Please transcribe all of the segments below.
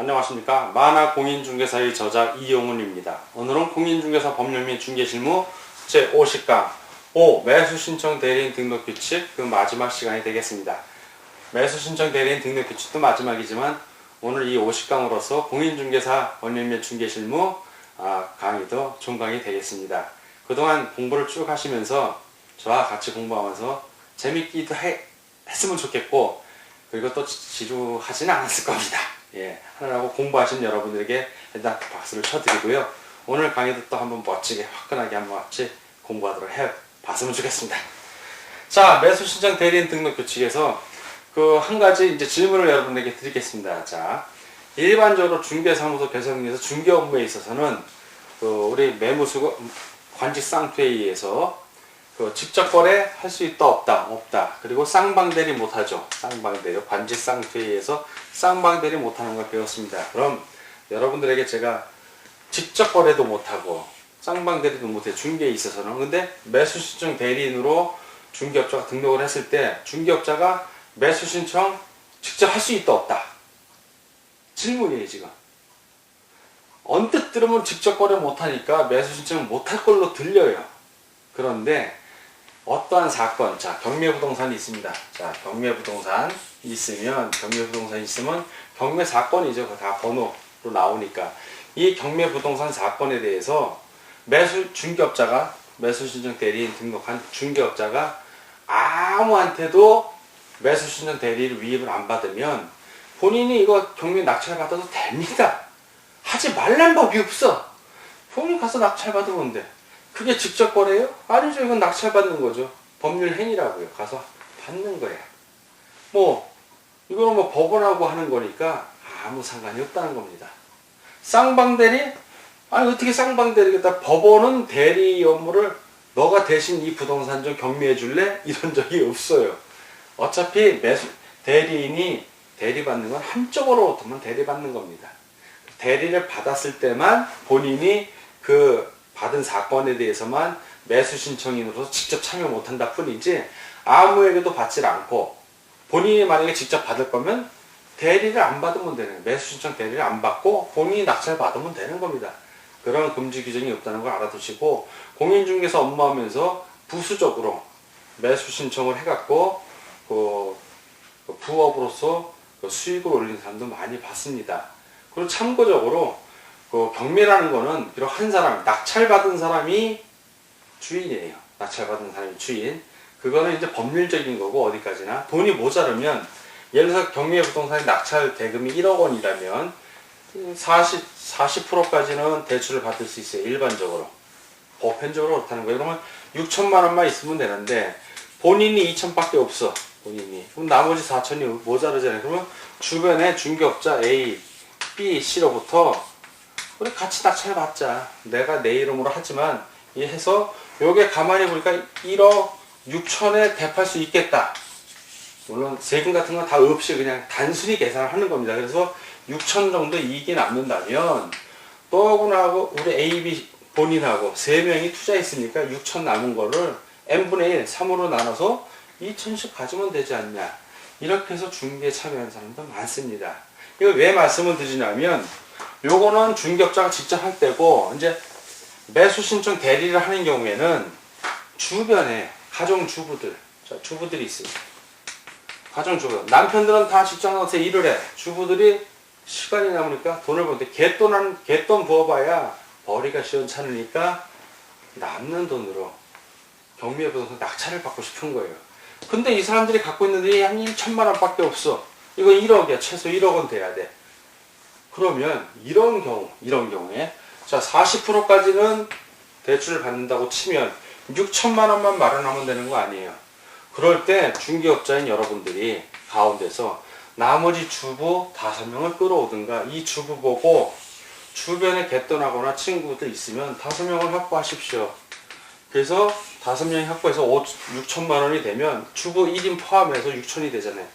안녕하십니까. 만화공인중개사의 저자 이용훈입니다. 오늘은 공인중개사 법률 및 중개실무 제50강 매수신청 대리인 등록규칙 그 마지막 시간이 되겠습니다. 매수신청 대리인 등록규칙도 마지막이지만 오늘 이 50강으로서 공인중개사 법률 및 중개실무 강의도 종강이 되겠습니다. 그동안 공부를 쭉 하시면서 저와 같이 공부하면서 재밌기도 했으면 좋겠고, 그리고 또 지루하지는 않았을 겁니다. 하느라고 공부하신 여러분들에게 일단 박수를 쳐드리고요. 오늘 강의도 또 한번 멋지게 화끈하게 한번 같이 공부하도록 해봤으면 좋겠습니다. 자, 매수신청 대리인 등록 규칙에서 그 한 가지 이제 질문을 여러분에게 드리겠습니다. 자, 일반적으로 중개사무소 배정에서 중개 업무에 있어서는 우리 매무수 관직 쌍투에 의해서 직접 거래 할 수 있다 없다. 그리고 쌍방대리 못하죠. 쌍방대리 관직 쌍투에 의해서 쌍방대리 못하는 걸 배웠습니다. 그럼 여러분들에게 제가 직접 거래도 못하고 쌍방대리도 못해 중개에 있어서는, 근데 매수신청 대리인으로 중개업자가 등록을 했을 때 중개업자가 매수신청 직접 할 수 있다 없다 질문이에요. 지금 언뜻 들으면 직접 거래 못하니까 매수신청 못할 걸로 들려요. 그런데 어떠한 사건, 자, 경매부동산이 있습니다. 자, 경매부동산 있으면 경매사건이죠. 그거 다 번호로 나오니까. 이 경매부동산 사건에 대해서 중개업자가, 매수신청 대리인 등록한 중개업자가 아무한테도 매수신청 대리를 위임을 안 받으면 본인이 이거 경매 낙찰 받아도 됩니다. 하지 말란 법이 없어. 본인 가서 낙찰 받으면 돼. 그게 직접 거래예요? 아니죠. 이건 낙찰 받는 거죠. 법률 행위라고요. 가서 받는 거야. 이거는 법원하고 하는 거니까 아무 상관이 없다는 겁니다. 쌍방대리? 아니, 어떻게 쌍방대리겠다. 법원은 대리 업무를 너가 대신 이 부동산 좀 경매해 줄래? 이런 적이 없어요. 어차피 대리인이 대리받는 건 한쪽으로부터만 대리받는 겁니다. 대리를 받았을 때만 본인이 받은 사건에 대해서만 매수신청인으로서 직접 참여 못한다 뿐이지, 아무에게도 받질 않고, 본인이 만약에 직접 받을 거면 대리를 안 받으면 되는 거예요. 매수신청 대리를 안 받고 본인이 낙찰 받으면 되는 겁니다. 그런 금지 규정이 없다는 걸 알아두시고, 공인중개사 업무하면서 부수적으로 매수신청을 해갖고 부업으로서 수익을 올리는 사람도 많이 봤습니다. 그리고 참고적으로 경매라는 거는 비록 한 사람, 낙찰받은 사람이 주인이에요. 낙찰받은 사람이 주인. 그거는 이제 법률적인 거고, 어디까지나 돈이 모자르면, 예를 들어서 경매부동산의 낙찰 대금이 1억 원이라면 40%까지는 대출을 받을 수 있어요. 일반적으로. 보편적으로 그렇다는 거예요. 그러면 6천만 원만 있으면 되는데 본인이 2천밖에 없어. 그럼 나머지 4천이 모자르잖아요. 그러면 주변에 중개업자 A, B, C로부터 우리 같이 낙찰 받자. 내가 내 이름으로 하지만 해서 요게 가만히 보니까 1억 6천에 대팔 수 있겠다. 물론 세금 같은 건 다 없이 그냥 단순히 계산을 하는 겁니다. 그래서 6천 정도 이익이 남는다면 너하고 우리 A, B 본인하고 3명이 투자했으니까 6천 남은 거를 n분의 1, 3으로 나눠서 2천씩 가지면 되지 않냐. 이렇게 해서 중개에 참여하는 사람도 많습니다. 이거 왜 말씀을 드리냐면, 요거는 중개업자가 직접 할 때고, 이제 매수신청 대리를 하는 경우에는 주변에 주부들이 있어요. 가정주부. 남편들은 다 직장 나가서 일을 해. 주부들이 시간이 남으니까 돈을 버는데 갯돈 부어봐야 벌이가 시원찮으니까 남는 돈으로 경매부동산 낙찰을 받고 싶은 거예요. 근데 이 사람들이 갖고 있는 돈이 한 1천만 원밖에 없어. 이거 1억이야. 최소 1억 원 돼야 돼. 그러면 이런 경우에 자, 40%까지는 대출을 받는다고 치면 6천만 원만 마련하면 되는 거 아니에요. 그럴 때 중개업자인 여러분들이 가운데서 나머지 주부 5명을 끌어오든가, 이 주부 보고 주변에 갯돈하거나 친구들 있으면 5명을 확보하십시오. 그래서 5명이 확보해서 6천만 원이 되면 주부 1인 포함해서 6천이 되잖아요.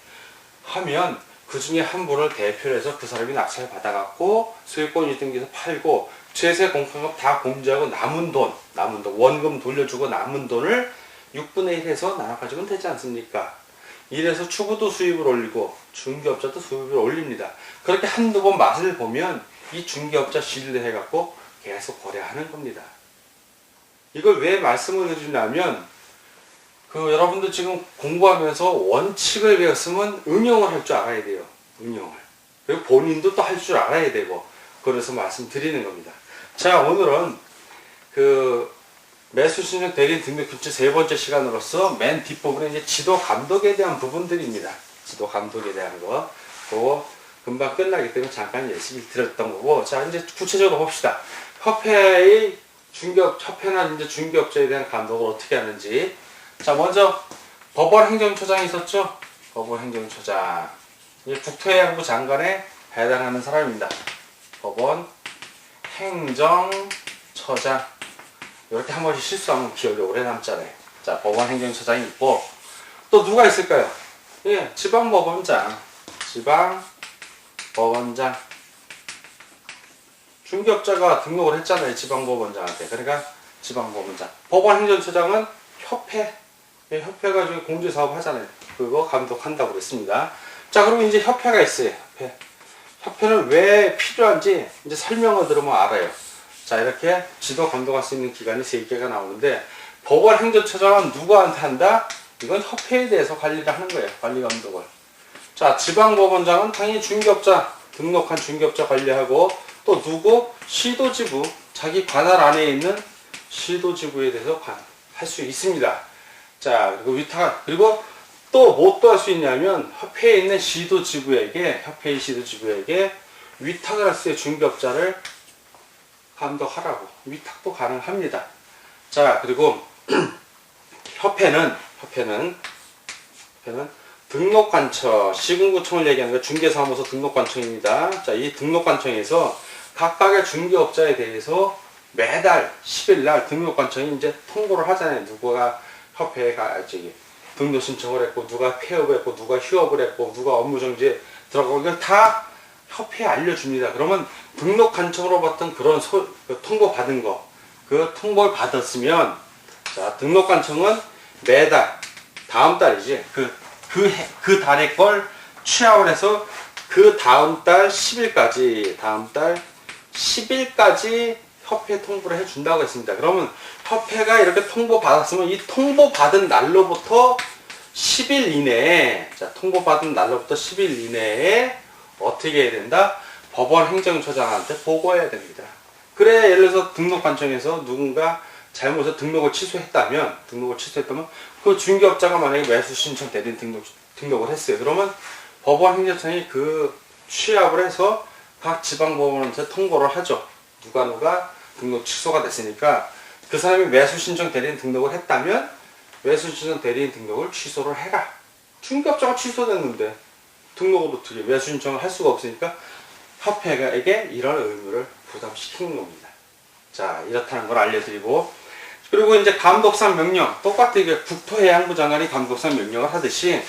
하면 그 중에 한 분을 대표로 해서 그 사람이 낙찰 받아갖고 소유권 이등기에서 팔고 제세 공과금 다 공제하고 남은 돈, 원금 돌려주고 남은 돈을 6분의 1 해서 나눠 가지면 되지 않습니까? 이래서 초보도 수입을 올리고 중개업자도 수입을 올립니다. 그렇게 한두 번 맛을 보면 이 중개업자 신뢰해갖고 계속 거래하는 겁니다. 이걸 왜 말씀을 드리냐면 여러분들 지금 공부하면서 원칙을 배웠으면 응용을 할 줄 알아야 돼요. 응용을. 그리고 본인도 또 할 줄 알아야 되고 그래서 말씀드리는 겁니다. 자, 오늘은 매수신청 대리인 등록 규칙 세 번째 시간으로서 맨 뒷부분에 이제 지도 감독에 대한 부분들입니다. 지도 감독에 대한 거. 그거 금방 끝나기 때문에 잠깐 예시를 드렸던 거고. 자, 이제 구체적으로 봅시다. 협회나 이제 중개업자에 대한 감독을 어떻게 하는지. 자, 먼저 법원 행정처장이 있었죠? 법원 행정처장. 국토해양부 장관에 해당하는 사람입니다. 법원 행정처장. 이렇게 한 번씩 실수하면 기억이 오래 남잖아요. 자, 법원 행정처장이 있고, 또 누가 있을까요? 예, 지방법원장. 지방법원장. 중개업자가 등록을 했잖아요. 지방법원장한테. 그러니까 지방법원장. 법원 행정처장은 협회. 예, 협회가 지금 공제사업 하잖아요. 그거 감독한다고 그랬습니다. 자, 그러면 이제 협회가 있어요. 협회. 협회는 왜 필요한지 이제 설명을 들으면 알아요. 자, 이렇게 지도 감독할 수 있는 기관이 3개가 나오는데, 법원 행정처장은 누구한테 한다? 이건 협회에 대해서 관리를 하는 거예요. 관리 감독을. 자, 지방법원장은 당연히 중개업자, 등록한 중개업자 관리하고, 또 누구? 시도지부, 자기 관할 안에 있는 시도지부에 대해서 할 수 있습니다. 자, 그리고 그리고 또 뭐 또 할 수 있냐면, 협회에 있는 협회의 시도지부에게 위탁을 할 수 있어요. 중개업자를 감독하라고. 위탁도 가능합니다. 자, 그리고 협회는 등록관청, 시군구청을 얘기하는 거 중개사무소 등록관청입니다. 자, 이 등록관청에서 각각의 중개업자에 대해서 매달 10일 날 등록관청이 이제 통보를 하잖아요. 누가 협회에 등록 신청을 했고, 누가 폐업을 했고, 누가 휴업을 했고, 누가 업무정지에 들어가고, 이걸 다 협회에 알려줍니다. 그러면 등록관청으로 받던 그런 통보 받은 거, 그 통보를 받았으면, 자, 등록관청은 매달, 다음 달이지, 그 달의 걸 취합을 해서 그 다음 달 10일까지, 협회 통보를 해준다고 했습니다. 그러면 협회가 이렇게 통보 받았으면 이 통보 받은 날로부터 10일 이내에, 자, 통보 받은 날로부터 10일 이내에 어떻게 해야 된다? 법원 행정처장한테 보고해야 됩니다. 그래, 예를 들어서 등록관청에서 누군가 잘못해서 등록을 취소했다면 그 중개업자가 만약에 매수신청 대리인 등록을 했어요. 그러면 법원 행정처장이 그 취합을 해서 각 지방법원한테 통보를 하죠. 누가 등록 취소가 됐으니까 그 사람이 매수신청 대리인 등록을 했다면 매수신청 대리인 등록을 취소를 해라. 중개업자가 취소됐는데 등록을 어떻게 매수신청을 할 수가 없으니까 협회에게 이런 의무를 부담시키는 겁니다. 자, 이렇다는 걸 알려드리고, 그리고 이제 감독상 명령, 똑같이 국토해양부 장관이 감독상 명령을 하듯이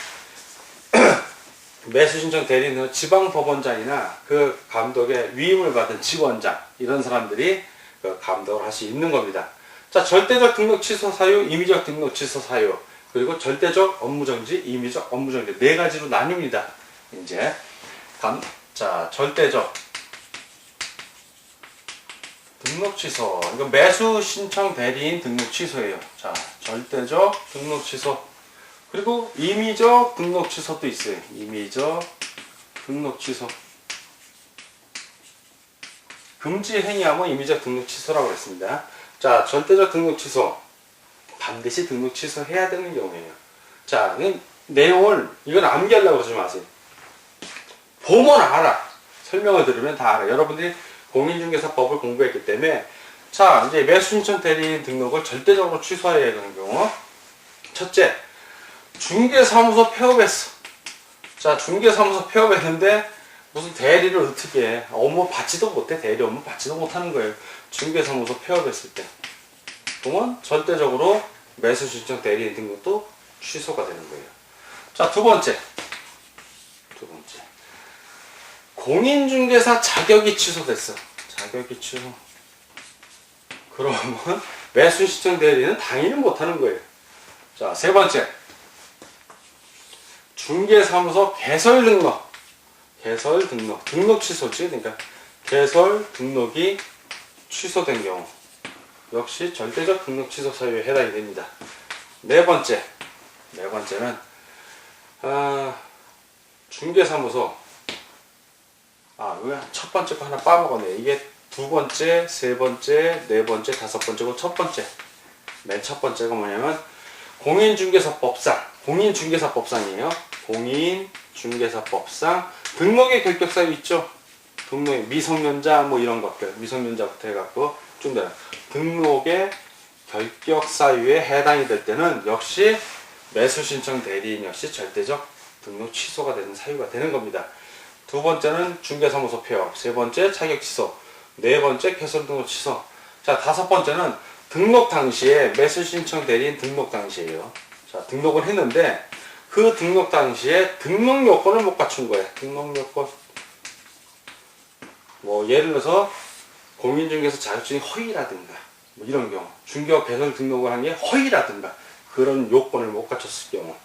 매수신청 대리인은 지방법원장이나 그 감독의 위임을 받은 지원장, 이런 사람들이 그 감독을 할 수 있는 겁니다. 자, 절대적 등록 취소 사유, 임의적 등록 취소 사유, 그리고 절대적 업무정지, 임의적 업무정지, 4가지로 나뉩니다. 이제 자, 절대적 등록 취소, 이거 매수 신청 대리인 등록 취소예요. 자, 절대적 등록 취소. 그리고 임의적 등록 취소도 있어요. 임의적 등록 취소. 금지 행위하면 임의적 등록 취소라고 했습니다. 자, 절대적 등록 취소. 반드시 등록 취소해야 되는 경우에요. 자, 내용을 이건 암기하려고 그러지 마세요. 보면 알아. 설명을 들으면 다 알아. 여러분들이 공인중개사법을 공부했기 때문에, 자, 이제 매수신청 대리인 등록을 절대적으로 취소해야 되는 경우. 첫째, 중개사무소 폐업했어. 자, 중개사무소 폐업했는데 무슨 대리를 어떻게 해? 업무 받지도 못해. 대리 업무 받지도 못하는 거예요. 중개사무소 폐업했을 때. 그러면 절대적으로 매수신청 대리인 등록도 취소가 되는 거예요. 자, 두 번째. 공인중개사 자격이 취소됐어. 자격이 취소. 그러면 매수신청 대리는 당연히 못하는 거예요. 자, 세 번째. 중개사무소 개설 등록. 개설 등록. 등록 취소지. 그러니까 개설 등록이 취소된 경우. 역시 절대적 등록 취소 사유에 해당이 됩니다. 네 번째는 중개사무소. 왜 첫 번째 거 하나 빠먹었네. 이게 두 번째, 세 번째, 네 번째, 다섯 번째고 첫 번째. 맨 첫 번째가 뭐냐면 공인중개사법상이에요. 공인중개사법상 등록의 결격 사유 있죠. 등록의 미성년자 뭐 이런 것들, 미성년자부터 해갖고 좀 더 등록의 결격 사유에 해당이 될 때는 역시 매수신청 대리인 역시 절대적 등록 취소가 되는 사유가 되는 겁니다. 두 번째는 중개사무소 폐업, 세 번째 자격 취소, 네 번째 개설 등록 취소. 자, 다섯 번째는 등록 당시에 매수신청 대리인 등록 당시에요. 자, 등록을 했는데 그 등록 당시에 등록 요건을 못 갖춘 거예요. 등록 요건. 뭐 예를 들어서 공인중개사 자격증이 허위라든가 뭐 이런 경우, 중개업 개설 등록을 한 게 허위라든가 그런 요건을 못 갖췄을 경우.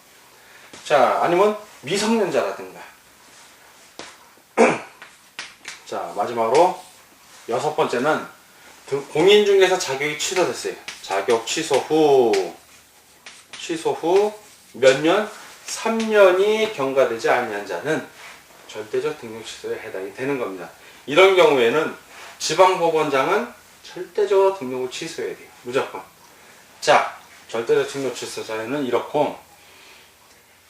자, 아니면 미성년자라든가. 자, 마지막으로 여섯 번째는 공인중개사 자격이 취소됐어요. 자격 취소 후 몇 년? 3년이 경과되지 아니한 자는 절대적 등록 취소에 해당이 되는 겁니다. 이런 경우에는 지방법원장은 절대적으로 등록을 취소해야 돼요. 무조건. 자, 절대적 등록 취소 사유는 이렇고,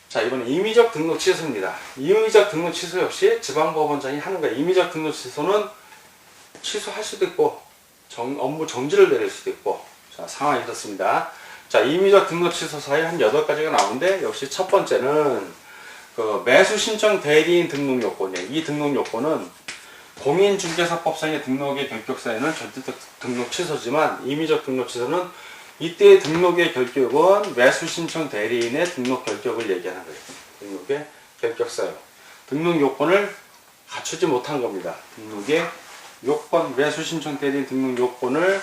자, 이번에 임의적 등록 취소입니다. 임의적 등록 취소 역시 지방법원장이 하는 거예요. 임의적 등록 취소는 취소할 수도 있고 업무 정지를 내릴 수도 있고. 자, 상황이 이렇습니다. 자, 임의적 등록 취소 사유 한 8가지가 나오는데 역시 첫 번째는 그 매수 신청 대리인 등록 요건이에요. 이 등록 요건은 공인중개사법상의 등록의 결격 사유는 절대적 등록 취소지만 임의적 등록 취소는 이때의 등록의 결격은 매수 신청 대리인의 등록 결격을 얘기하는 거예요. 등록의 결격 사유. 등록 요건을 갖추지 못한 겁니다. 등록의 요건, 매수 신청 대리인 등록 요건을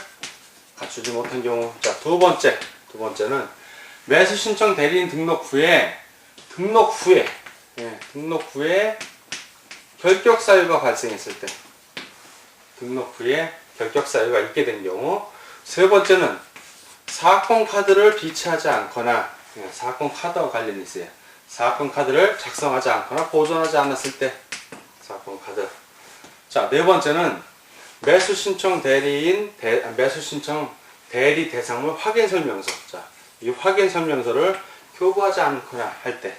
갖추지 못한 경우. 자, 두 번째는 매수 신청 대리인 등록 후에 결격 사유가 발생했을 때, 등록 후에 결격 사유가 있게 된 경우. 세 번째는 사건 카드를 비치하지 않거나, 사건 카드와 관련이 있어요. 사건 카드를 작성하지 않거나 보존하지 않았을 때, 사건 카드. 자, 네 번째는 매수 신청 대리 대상물 확인 설명서. 자, 이 확인 설명서를 교부하지 않거나 할 때,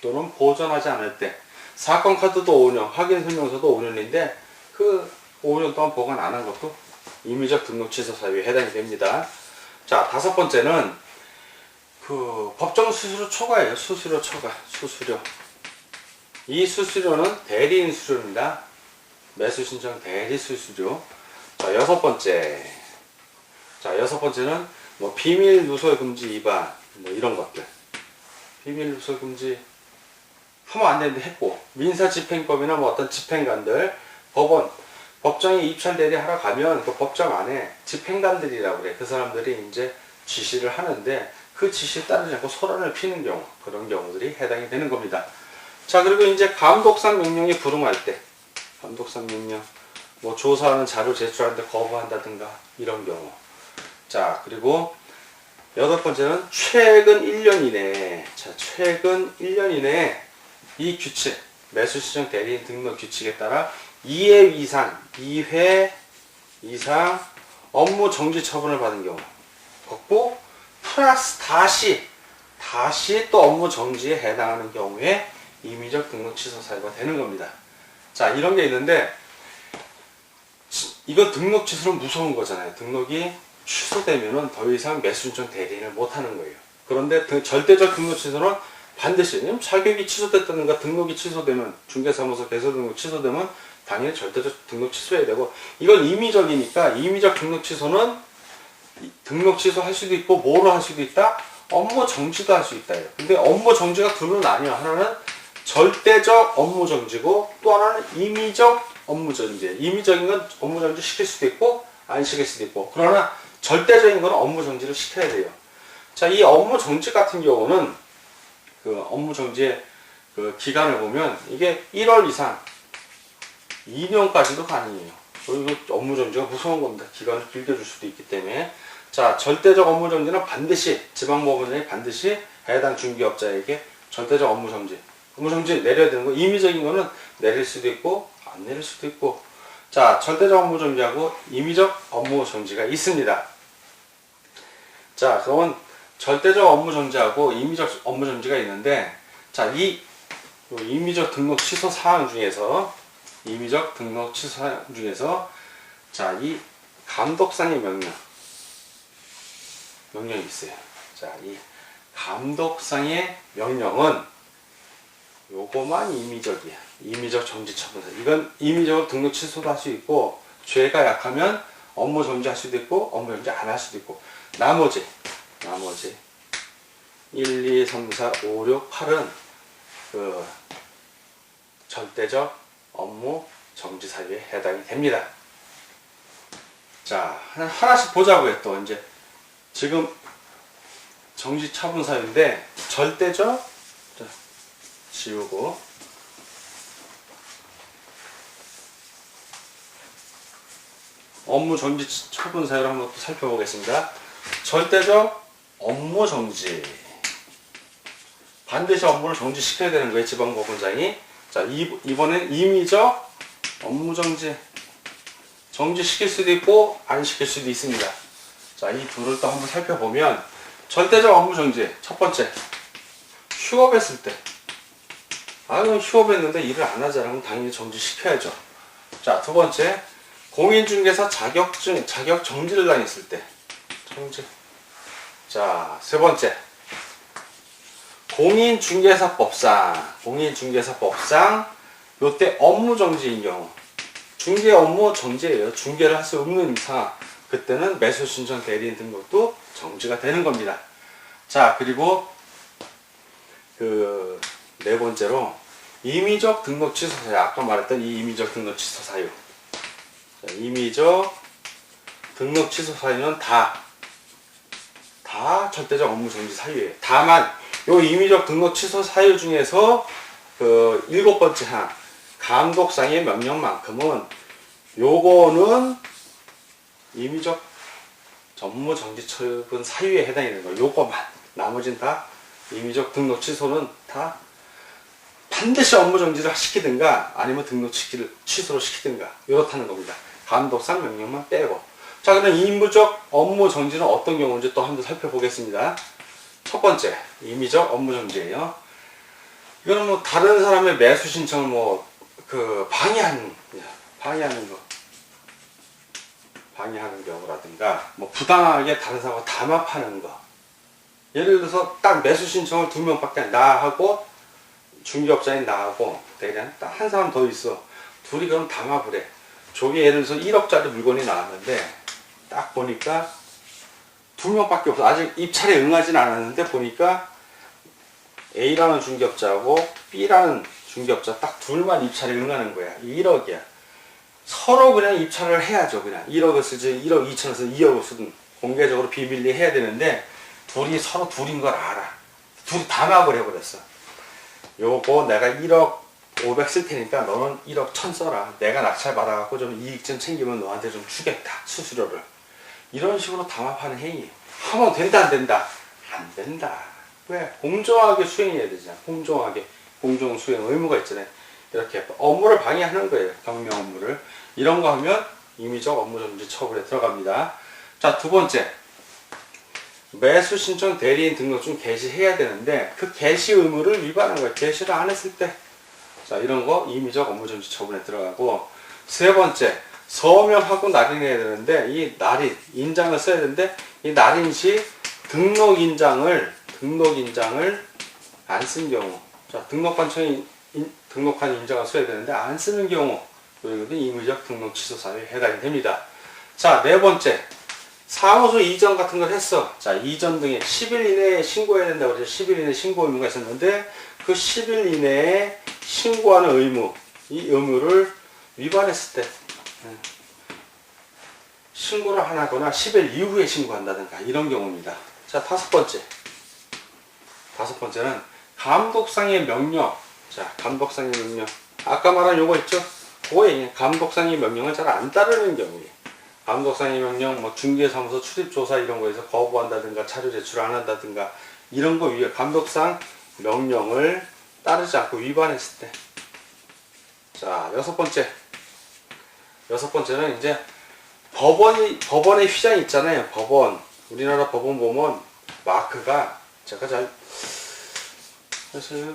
또는 보존하지 않을 때, 사건 카드도 5년, 확인 설명서도 5년인데 그 5년 동안 보관 안 한 것도 임의적 등록 취소 사유에 해당이 됩니다. 자, 다섯 번째는 그 법정 수수료 초과예요. 수수료 초과, 수수료. 이 수수료는 대리인 수수료입니다. 매수 신청 대리 수수료. 자, 여섯 번째는 뭐 비밀 누설 금지 위반, 뭐 이런 것들. 비밀 누설 금지 하면 안 되는데 했고, 민사집행법이나 뭐 어떤 집행관들, 법정에 입찰 대리하러 가면 그 법정 안에 집행관들이라고 그래. 그 사람들이 이제 지시를 하는데 그 지시에 따르지 않고 소란을 피는 경우, 그런 경우들이 해당이 되는 겁니다. 자, 그리고 이제 감독상 명령에 불응할 때, 감독상 명령, 뭐 조사하는 자료 제출하는데 거부한다든가 이런 경우. 자, 그리고 여덟 번째는 최근 1년 이내에, 자, 최근 1년 이내에 이 규칙, 매수신청 대리인 등록 규칙에 따라 2회 이상 업무 정지 처분을 받은 경우, 없고 플러스 다시 또 업무 정지에 해당하는 경우에 임의적 등록 취소 사유가 되는 겁니다. 자, 이런 게 있는데 이거 등록 취소는 무서운 거잖아요. 등록이 취소되면은 더 이상 매수신청 대리인을 못 하는 거예요. 그런데 절대적 등록 취소는 반드시, 자격이 취소됐다든가 등록이 취소되면, 중개사무소 개설 등록 취소되면 당연히 절대적 등록 취소해야 되고, 이건 임의적이니까 임의적 등록 취소는 등록 취소할 수도 있고 뭐로 할 수도 있다? 업무 정지도 할 수 있다. 근데 업무 정지가 두 개는 아니야. 하나는 절대적 업무 정지고 또 하나는 임의적 업무 정지. 임의적인 건 업무 정지 시킬 수도 있고 안 시킬 수도 있고, 그러나 절대적인 건 업무 정지를 시켜야 돼요. 자, 이 업무 정지 같은 경우는 그 업무 정지의 그 기간을 보면 이게 1월 이상 2년까지도 가능해요. 그리고 업무 정지가 무서운 겁니다. 기간을 길게 줄 수도 있기 때문에. 자, 절대적 업무 정지는 반드시 지방법원장이 반드시 해당 중개업자에게 절대적 업무 정지 내려야 되는 거. 임의적인 거는 내릴 수도 있고 안 내릴 수도 있고. 자, 절대적 업무 정지하고 임의적 업무 정지가 있습니다. 자, 그러면 절대적 업무 정지하고 임의적 업무 정지가 있는데, 자, 이 임의적 등록 취소 사항 중에서 자, 이 감독상의 명령이 있어요. 자, 이 감독상의 명령은 요거만 임의적이야. 임의적 정지 처분사. 이건 임의적으로 등록 취소도 할 수 있고, 죄가 약하면 업무 정지할 수도 있고, 업무 정지 안 할 수도 있고, 나머지 1, 2, 3, 4, 5, 6, 8은 그 절대적 업무 정지 사유에 해당이 됩니다. 자, 하나씩 보자고요. 또 이제 지금 정지 처분 사유인데 절대적, 자, 지우고, 업무 정지 처분 사유를 한번 또 살펴보겠습니다. 절대적 업무 정지. 반드시 업무를 정지시켜야 되는 거예요, 지방법원장이. 자, 이번엔 임의적 업무 정지시킬 수도 있고 안 시킬 수도 있습니다. 자, 이 둘을 또 한번 살펴보면, 절대적 업무 정지 첫 번째, 휴업했을 때. 그럼 휴업했는데 일을 안 하잖아. 그럼 당연히 정지시켜야죠. 자, 두 번째, 공인중개사 자격 정지를 당했을 때 정지. 자, 세 번째, 공인중개사법상 요때 업무 정지인 경우, 중개 업무 정지예요. 중개를 할 수 없는 이상 그때는 매수신청 대리인 등록도 정지가 되는 겁니다. 자, 그리고 그 네 번째로 임의적 등록 취소 사유. 아까 말했던 이 임의적 등록 취소 사유. 자, 임의적 등록 취소 사유는 다 절대적 업무 정지 사유예요. 다만 요 임의적 등록 취소 사유 중에서 그 7번째 항, 감독상의 명령만큼은 요거는 임의적 업무 정지 처분 사유에 해당이 되는 거예요. 요거만. 나머지는 다 임의적 등록 취소는 다 반드시 업무 정지를 시키든가 아니면 등록 취소를 시키든가 이렇다는 겁니다. 감독상 명령만 빼고. 자, 그럼 임의적 업무 정지는 어떤 경우인지 또 한번 살펴보겠습니다. 첫 번째, 임의적 업무 정지예요. 이거는 뭐 다른 사람의 매수 신청을 방해하는 경우라든가, 뭐 부당하게 다른 사람과 담합하는 거. 예를 들어서 딱 매수 신청을 2명밖에 나하고 중개업자인 나하고 대리한 딱 한 사람 더 있어. 둘이 그럼 담합을 해. 저게 예를 들어서 1억짜리 물건이 나왔는데 딱 보니까 2명밖에 없어. 아직 입찰에 응하진 않았는데 보니까 A라는 중개업자하고 B라는 중개업자 딱 둘만 입찰에 응하는 거야. 1억이야. 서로 그냥 입찰을 해야죠. 그냥 1억을 쓰지 1억 2천을 쓰든 2억을 쓰든 공개적으로 비밀리에 해야 되는데 서로 둘인 걸 알아. 둘이 담합을 해버렸어. 요거 내가 1억 500 쓸 테니까 너는 1억 1000 써라. 내가 낙찰 받아갖고 좀 이익 좀 챙기면 너한테 좀 주겠다. 수수료를. 이런 식으로 담합하는 행위. 하면 된다 안 된다? 안 된다. 왜? 공정하게 수행해야 되잖아. 공정하게. 공정 수행 의무가 있잖아요. 이렇게 업무를 방해하는 거예요. 경영 업무를. 이런 거 하면 임의적 업무 정지 처분에 들어갑니다. 자, 두 번째. 매수 신청 대리인 등록증 게시해야 되는데 그 게시 의무를 위반한 거예요. 게시를 안 했을 때. 자, 이런 거 임의적 업무 정지 처분에 들어가고, 세 번째, 서명하고 날인해야 되는데 이 날인, 인장을 써야 되는데 이 날인 시 등록 인장을 안 쓴 경우. 자, 등록관청이 등록한 인장을 써야 되는데 안 쓰는 경우, 이것도 임의적 등록 취소 사유에 해당이 됩니다. 자, 네 번째, 사무소 이전 같은 걸 했어. 자, 이전 등에 10일 이내에 신고해야 된다고 그래서 10일 이내에 신고 의무가 있었는데 그 10일 이내에 신고하는 의무, 이 의무를 위반했을 때 신고를 안 하거나 10일 이후에 신고한다든가 이런 경우입니다. 자, 다섯 번째는 감독상의 명령. 자, 감독상의 명령. 아까 말한 요거 있죠? 그거에 감독상의 명령을 잘 안 따르는 경우에. 감독상의 명령, 뭐 중개사무소 출입조사 이런 거에서 거부한다든가 자료 제출 안 한다든가 이런 거 위에 감독상 명령을 따르지 않고 위반했을 때. 자, 여섯 번째는 이제 법원의 휘장 있잖아요. 법원. 우리나라 법원 보면 마크가 제가 잘 사실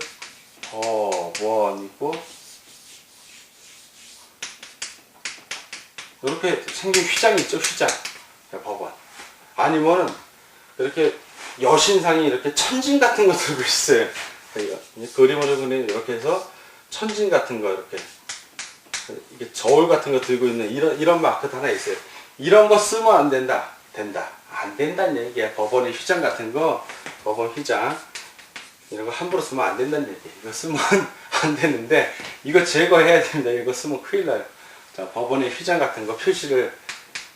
법원 있고 이렇게 생긴 휘장이 있죠. 휘장. 법원. 아니면은 이렇게 여신상이 이렇게 천진 같은 거 들고 있어요. 그림으로 그리는 이렇게 해서 천진 같은 거 이렇게 이게 저울 같은 거 들고 있는 이런 마크도 하나 있어요. 이런 거 쓰면 안 된다. 된다. 안 된다는 얘기야. 법원의 휘장 같은 거, 법원 휘장 이런 거 함부로 쓰면 안 된다는 얘기야. 이거 쓰면 안 되는데 이거 제거해야 됩니다. 이거 쓰면 큰일 나요. 자, 법원의 휘장 같은 거 표시를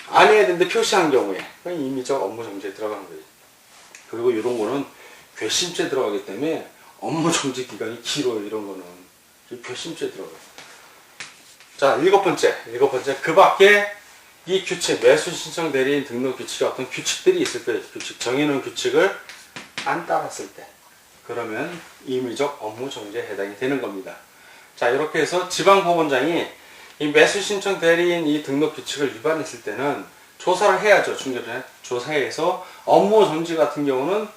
안 해야 되는데 표시한 경우에 임의적 업무 정지에 들어가는 거예요. 그리고 이런 거는 괘씸죄 들어가기 때문에 업무 정지 기간이 길어요. 이런 거는 괘씸죄 들어가요. 자, 일곱 번째. 그 밖에 이 규칙, 매수 신청 대리인 등록 규칙에 어떤 규칙들이 있을 거예요. 규칙, 정해놓은 규칙을 안 따랐을 때. 그러면 임의적 업무 정지에 해당이 되는 겁니다. 자, 이렇게 해서 지방법원장이 이 매수 신청 대리인 이 등록 규칙을 위반했을 때는 조사를 해야죠. 중개부에 조사해서 업무 정지 같은 경우는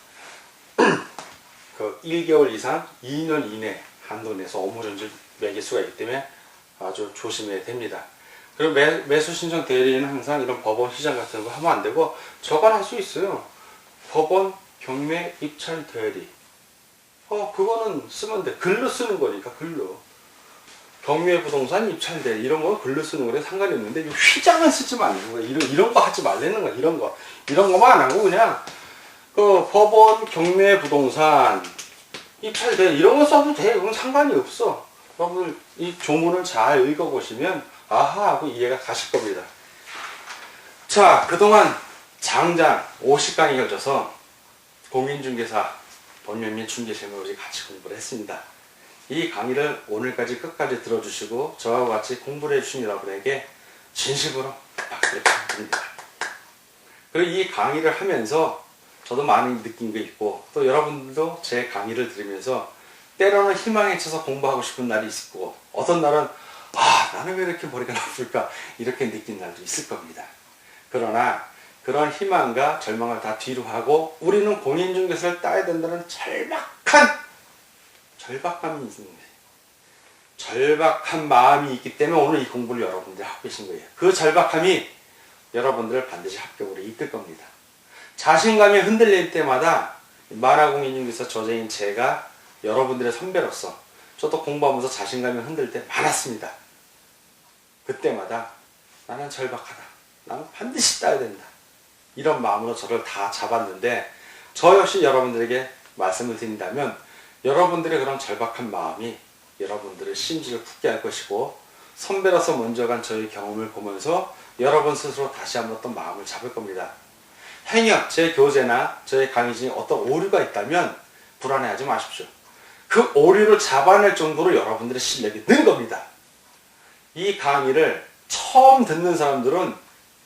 그 1개월 이상 2년 이내 한도 내에서 업무 정지를 매길 수가 있기 때문에 아주 조심해야 됩니다. 그리고 매수 신청 대리인은 항상 이런 법원 휘장 같은 거 하면 안 되고 저건 할 수 있어요. 법원 경매 입찰 대리. 그거는 쓰면 돼. 글로 쓰는 거니까 글로. 경매 부동산 입찰 대리 이런 거 글로 쓰는 거에 상관이 없는데 휘장은 쓰지 말고 이런 거 하지 말라는 거야. 이런 거만 안 하고 그냥 그 법원 경매 부동산 입찰 대리 이런 거 써도 돼. 그건 상관이 없어. 여러분들 이 조문을 잘 읽어보시면 아하 하고 이해가 가실 겁니다. 자, 그동안 장장 50강이 걸쳐서 공인중개사 법률 및 중개시험을 우리 같이 공부를 했습니다. 이 강의를 오늘까지 끝까지 들어주시고 저와 같이 공부를 해주신 여러분에게 진심으로 박수를 드립니다. 그리고 이 강의를 하면서 저도 많이 느낀 게 있고 또 여러분들도 제 강의를 들으면서 때로는 희망에 차서 공부하고 싶은 날이 있고 어떤 날은 나는 왜 이렇게 머리가 나쁠까 이렇게 느낀 날도 있을 겁니다. 그러나 그런 희망과 절망을 다 뒤로 하고 우리는 공인중개사를 따야 된다는 절박함이 있는 거예요. 절박한 마음이 있기 때문에 오늘 이 공부를 여러분들이 하고 계신 거예요. 그 절박함이 여러분들을 반드시 합격으로 이끌 겁니다. 자신감이 흔들릴 때마다 만화공인중개사 저자인 제가 여러분들의 선배로서 저도 공부하면서 자신감이 흔들 때 많았습니다. 그때마다 나는 절박하다. 나는 반드시 따야 된다. 이런 마음으로 저를 다 잡았는데 저 역시 여러분들에게 말씀을 드린다면 여러분들의 그런 절박한 마음이 여러분들의 심지를 굳게 할 것이고 선배로서 먼저 간 저의 경험을 보면서 여러분 스스로 다시 한번 또 마음을 잡을 겁니다. 행여 제 교재나 저의 강의 중에 어떤 오류가 있다면 불안해하지 마십시오. 그 오류를 잡아낼 정도로 여러분들의 실력이 는 겁니다. 이 강의를 처음 듣는 사람들은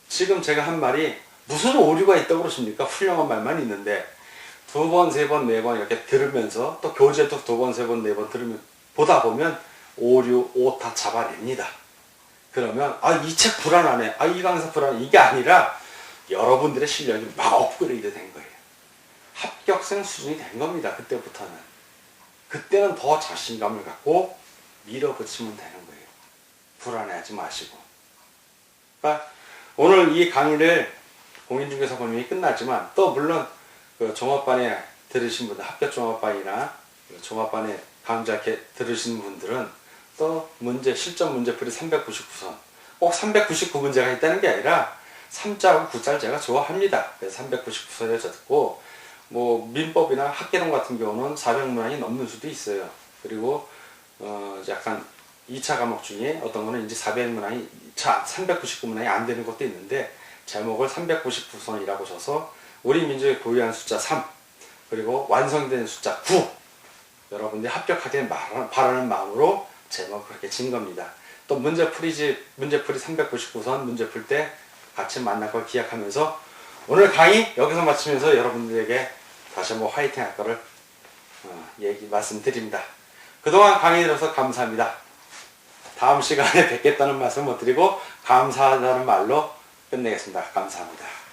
지금 제가 한 말이 무슨 오류가 있다고 그러십니까? 훌륭한 말만 있는데 두 번, 세 번, 네 번 이렇게 들으면서 또 교재도 두 번, 세 번, 네 번 들으면 보다 보면 오류, 오타 잡아냅니다. 그러면 이 책 불안하네. 이 강사 불안해. 이게 아니라 여러분들의 실력이 막 업그레이드 된 거예요. 합격생 수준이 된 겁니다. 그때부터는. 그때는 더 자신감을 갖고 밀어붙이면 되는 거예요. 불안해하지 마시고. 그러니까 오늘 이 강의를 공인중개사 법률이 끝났지만 또 물론 그 종합반에 들으신 분들, 합격 종합반이나 종합반에 강좌 들으신 분들은 또 실전 문제풀이 399선 꼭 399문제가 있다는 게 아니라 3자하고 9자를 제가 좋아합니다. 그래서 399선을 듣고 뭐 민법이나 학개론 같은 경우는 400문항이 넘는 수도 있어요. 그리고 약간 2차 과목 중에 어떤 거는 이제 400문항이 399문항이 안 되는 것도 있는데 제목을 399선이라고 줘서 우리 민족의 고유한 숫자 3 그리고 완성된 숫자 9 여러분들이 합격하길 바라는 마음으로 제목 그렇게 진 겁니다. 또 문제풀이 399선 문제 풀 때 같이 만날 걸 기약하면서 오늘 강의 여기서 마치면서 여러분들에게 다시 한번 화이팅 할 거를 말씀드립니다. 그동안 강의 들어서 감사합니다. 다음 시간에 뵙겠다는 말씀 못 드리고 감사하다는 말로 끝내겠습니다. 감사합니다.